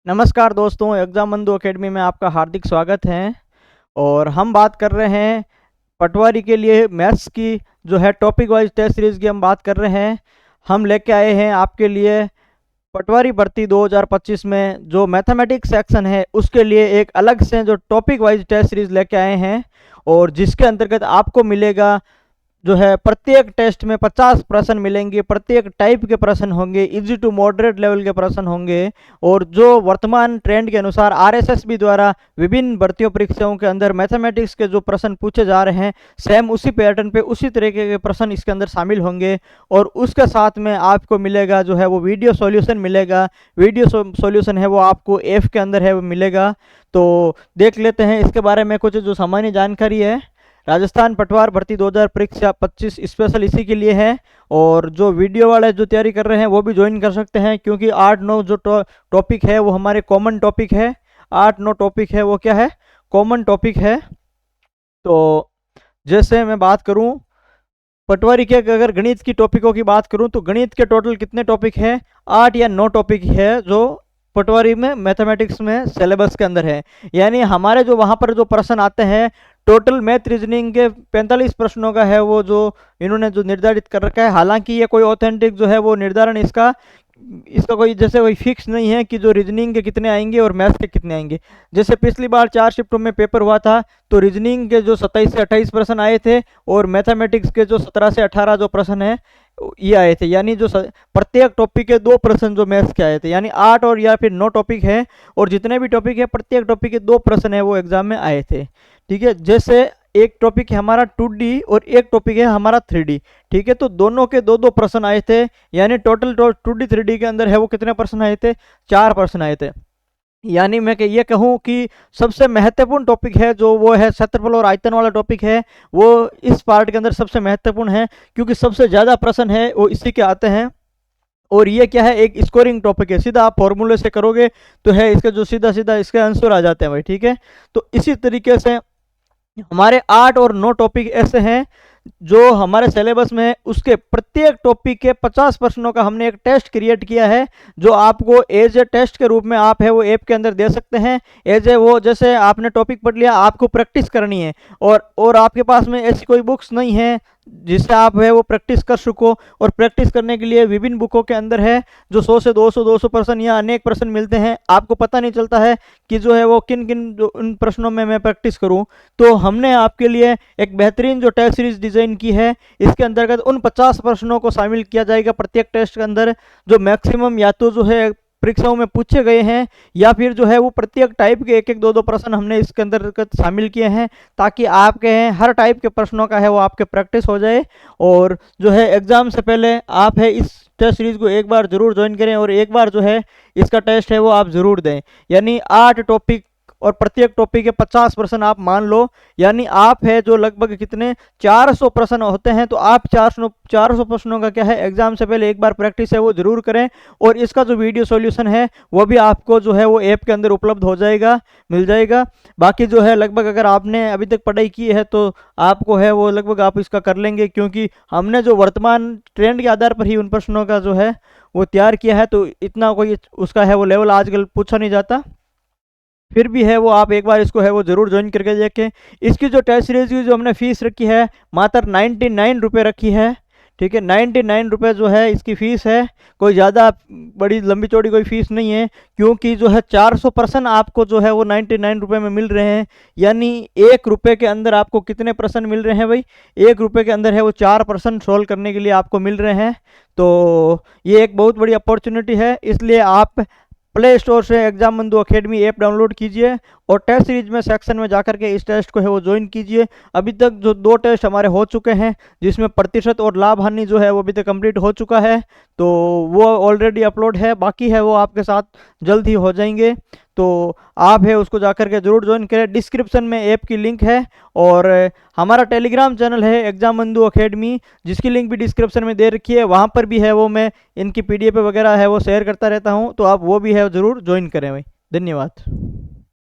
नमस्कार दोस्तों, एग्जाम बंधु एकेडमी में आपका हार्दिक स्वागत है। और हम बात कर रहे हैं पटवारी के लिए मैथ्स की जो है टॉपिक वाइज टेस्ट सीरीज की हम बात कर रहे हैं। हम लेके आए हैं आपके लिए पटवारी भर्ती 2025 में जो मैथमेटिक्स सेक्शन है उसके लिए एक अलग से जो टॉपिक वाइज टेस्ट सीरीज लेके आए हैं, और जिसके अंतर्गत आपको मिलेगा जो है प्रत्येक टेस्ट में 50 प्रश्न मिलेंगे। प्रत्येक टाइप के प्रश्न होंगे, इजी टू मॉडरेट लेवल के प्रश्न होंगे। और जो वर्तमान ट्रेंड के अनुसार आरएसएसबी द्वारा विभिन्न भर्तियों परीक्षाओं के अंदर मैथमेटिक्स के जो प्रश्न पूछे जा रहे हैं, सेम उसी पैटर्न पे उसी तरीके के प्रश्न इसके अंदर शामिल होंगे। और उसके साथ में आपको मिलेगा जो है वो वीडियो सॉल्यूशन मिलेगा। वीडियो सॉल्यूशन है वो आपको एफ के अंदर है वो मिलेगा। तो देख लेते हैं इसके बारे में कुछ जो सामान्य जानकारी है। राजस्थान पटवार भर्ती 2025 स्पेशल इसी के लिए है। और जो वीडियो वाले जो तैयारी कर रहे हैं वो भी ज्वाइन कर सकते हैं, क्योंकि 8-9 जो टॉपिक है वो हमारे कॉमन टॉपिक है। 8-9 टॉपिक है वो क्या है, कॉमन टॉपिक है। तो जैसे मैं बात करूं पटवारी के, अगर गणित की टॉपिकों की बात करूं तो गणित के टोटल कितने टॉपिक है, 8 या 9 टॉपिक है जो पटवारी में मैथमेटिक्स में सिलेबस के अंदर है। यानी हमारे जो वहाँ पर जो प्रश्न आते हैं, टोटल मैथ रीजनिंग के 45 प्रश्नों का है वो जो इन्होंने जो निर्धारित कर रखा है। हालांकि ये कोई ऑथेंटिक जो है वो निर्धारण इसका कोई जैसे कोई फिक्स नहीं है कि जो रीजनिंग के कितने आएंगे और मैथ्स के कितने आएंगे। जैसे पिछली बार 4 शिफ्टों में पेपर हुआ था तो रीजनिंग के जो 27 से 28 प्रश्न आए थे और मैथमेटिक्स के जो 17 से 18 जो प्रश्न है ये आए थे। यानी जो प्रत्येक टॉपिक के 2 प्रश्न जो मैथ्स के आए थे, यानी 8 और या फिर 9 टॉपिक है। और जितने भी टॉपिक है प्रत्येक टॉपिक के 2 प्रश्न है वो एग्जाम में आए थे। ठीक है, जैसे एक टॉपिक है हमारा 2D और एक टॉपिक है हमारा 3D। ठीक है, तो दोनों के 2-2 प्रश्न आए थे। यानी टोटल 2D 3D के अंदर है वो कितने प्रश्न आए थे, 4 प्रश्न आए थे। यानी मैं ये कहूँ कि सबसे महत्वपूर्ण टॉपिक है जो वो है क्षेत्रफल और आयतन वाला टॉपिक है, वो इस पार्ट के अंदर सबसे महत्वपूर्ण है, क्योंकि सबसे ज़्यादा प्रश्न है वो इसी के आते हैं। और ये क्या है, एक स्कोरिंग टॉपिक है। सीधा आप फॉर्मूले से करोगे तो है इसका जो सीधा सीधा इसके आंसर आ जाते हैं भाई। ठीक है, तो इसी तरीके से हमारे 8 और 9 टॉपिक ऐसे हैं जो हमारे सिलेबस में है। उसके प्रत्येक टॉपिक के 50 प्रश्नों का हमने एक टेस्ट क्रिएट किया है, जो आपको एज ए टेस्ट के रूप में आप है वो ऐप के अंदर दे सकते हैं। एज ए वो जैसे आपने टॉपिक पढ़ लिया, आपको प्रैक्टिस करनी है और आपके पास में ऐसी कोई बुक्स नहीं है जिससे आप है वो प्रैक्टिस कर सको। और प्रैक्टिस करने के लिए विभिन्न बुकों के अंदर है जो 100 से 200 प्रश्न या अनेक प्रश्न मिलते हैं। आपको पता नहीं चलता है कि जो है वो किन किन जो उन प्रश्नों में मैं प्रैक्टिस करूं। तो हमने आपके लिए एक बेहतरीन जो टेस्ट सीरीज डिजाइन की है। इसके अंतर्गत उन 50 प्रश्नों को शामिल किया जाएगा प्रत्येक टेस्ट के अंदर, जो मैक्सिमम या तो जो है परीक्षाओं में पूछे गए हैं, या फिर जो है वो प्रत्येक टाइप के 1-1 2-2 प्रश्न हमने इसके अंतर्गत शामिल किए हैं, ताकि आपके हैं हर टाइप के प्रश्नों का है वो आपके प्रैक्टिस हो जाए। और जो है एग्जाम से पहले आप है इस टेस्ट सीरीज को एक बार जरूर ज्वाइन करें और एक बार जो है इसका टेस्ट है वो आप जरूर दें। यानी 8 टॉपिक और प्रत्येक टॉपिक के 50 प्रश्न आप मान लो। यानी आप है जो लगभग कितने 400 प्रश्न होते हैं, तो आप 400 प्रश्नों का क्या है एग्जाम से पहले एक बार प्रैक्टिस है वो जरूर करें। और इसका जो वीडियो सॉल्यूशन है वो भी आपको जो है वो ऐप के अंदर उपलब्ध हो जाएगा, मिल जाएगा। बाकी जो है लगभग अगर आपने अभी तक पढ़ाई की है तो आपको है वो लगभग आप इसका कर लेंगे, क्योंकि हमने जो वर्तमान ट्रेंड के आधार पर ही उन प्रश्नों का जो है वो तैयार किया है। तो इतना कोई उसका है वो लेवल आजकल पूछा नहीं जाता। फिर भी है वो आप एक बार इसको है वो जरूर ज्वाइन करके देखें। इसकी जो टेस्ट सीरीज की जो हमने फीस रखी है मात्र 99 रुपये रखी है। ठीक है, 99 रुपये जो है इसकी फ़ीस है। कोई ज़्यादा बड़ी लंबी चौड़ी कोई फ़ीस नहीं है, क्योंकि जो है 400 प्रश्न आपको जो है वो 99 रुपये में मिल रहे हैं। यानी 1 रुपये के अंदर आपको कितने प्रश्न मिल रहे हैं भाई, 1 रुपये के अंदर है वो 4 प्रश्न सोल्व करने के लिए आपको मिल रहे हैं। तो ये एक बहुत बड़ी अपॉर्चुनिटी है, इसलिए आप प्ले स्टोर से एग्जाम बंधु एकेडमी ऐप डाउनलोड कीजिए और टेस्ट सीरीज में सेक्शन में जाकर के इस टेस्ट को है वो ज्वाइन कीजिए। अभी तक जो 2 टेस्ट हमारे हो चुके हैं, जिसमें प्रतिशत और लाभ हानि जो है वो अभी तक कंप्लीट हो चुका है, तो वो ऑलरेडी अपलोड है। बाकी है वो आपके साथ जल्द ही हो जाएंगे। तो आप है उसको जाकर के जरूर ज्वाइन करें। डिस्क्रिप्शन में ऐप की लिंक है और हमारा टेलीग्राम चैनल है एग्जाम बंधु एकेडमी, जिसकी लिंक भी डिस्क्रिप्शन में दे रखी है। वहाँ पर भी है वो मैं इनकी PDF वगैरह है वो शेयर करता रहता हूँ, तो आप वो भी है ज़रूर ज्वाइन करें भाई। धन्यवाद।